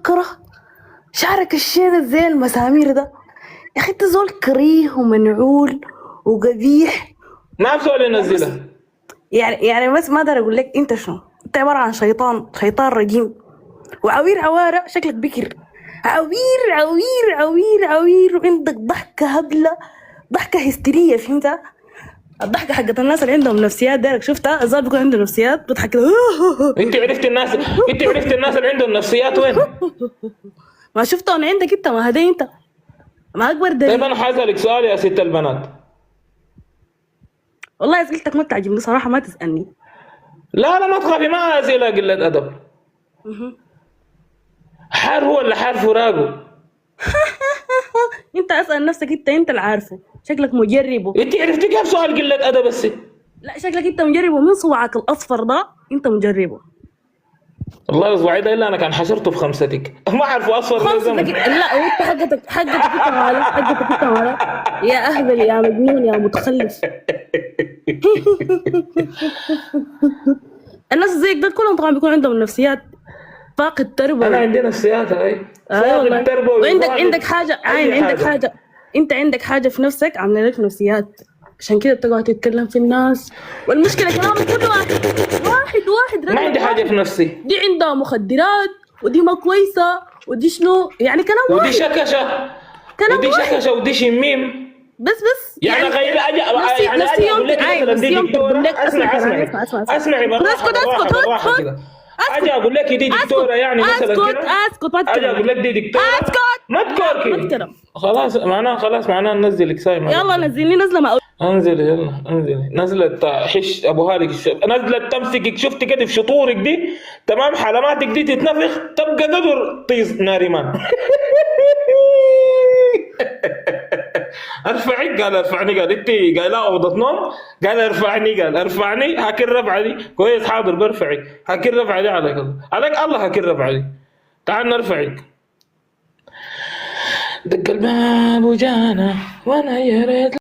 مسكرة شعرك الشيدة زي المسامير ده. يا اخي انت زول كريه ومنعول وقبيح. ما في زول ينزلها. يعني بس ما اقدر اقول لك انت شنو. انت عبارة عن شيطان رجيم وعوير عوارة شكلك بكر. عوير عوير عوير عوير وعندك ضحكة هبلة، ضحكة هستيرية، فهمت؟ الضحكة حقت الناس اللي عندهم نفسيات دارك شفتها؟ الزول بيكون عنده نفسيات بيضحك كده. انت عرفت الناس اللي عندهم نفسيات وين؟ ما شفته انا عندك انت، ما هدي انت ما اكبر دليل. طيب انا حاسألك سؤال يا ست البنات. والله اسئلتك ما تعجبني صراحة، ما تسألني. لا ما تخافي، ما اسئلة قلة ادب. حار هو اللي حار فراقه. انت اسأل نفسك، انت اللي عارفه، شكلك مجربه. انت عرفتي كيف سؤال قلة ادب بس؟ لا شكلك انت مجربه من صبعك الاصفر ده، انت مجربه. والله اصبعي ده الا انا كان حشرته في خمستك. ما اعرفه اصفر خمسة زمن. لا وانت حقتك انت مالك، حقتك انت مالك يا اهبل يا مجنون يا متخلف. الناس زيك ده كلهم طبعا بيكون عندهم نفسيات فاقد تربوي. انا عندي نفسيات هاي والله. فاقد تربوي. وعندك حاجة عندك حاجة، انت عندك حاجة في نفسك عاملة لك نفسيات، عشان كده بتقعد تتكلم في الناس. والمشكلة كمان كل واحد ما عندي حاجة في نفسي. دي عندها مخدرات ودي ما كويسة ودي شنو يعني كلام ودي واحد. شكشة كلام ودي واحد. شكشة ودي شميم. بس يعني غير نفسي يوم نفسي يوم تقول لك اسمعي بالراحة كده. اجي اقول لك دي دكتورة يعني مثلا كده. اسكت ما اجي اقول لك دي دكتورة. ما تكركي. خلاص معناها ننزلك سايمة. يلا نزلني نزلة ما انزلي يلا انزلي. نزلت حش ابو هالك نزلت تمسكك، شفت كده في شطورك دي تمام، حلماتك دي تتنفخ تبقى قدر طيز ناريمان. ارفعك قال ارفعني، قال انت قايله اوضه نوم، قال ارفعني هاك الرفعه دي كويس حاضر برفعك، هاك الرفعه دي عليك الله هاك الرفعه دي، تعال نرفعك. دق الباب وجانا وانا يا ريت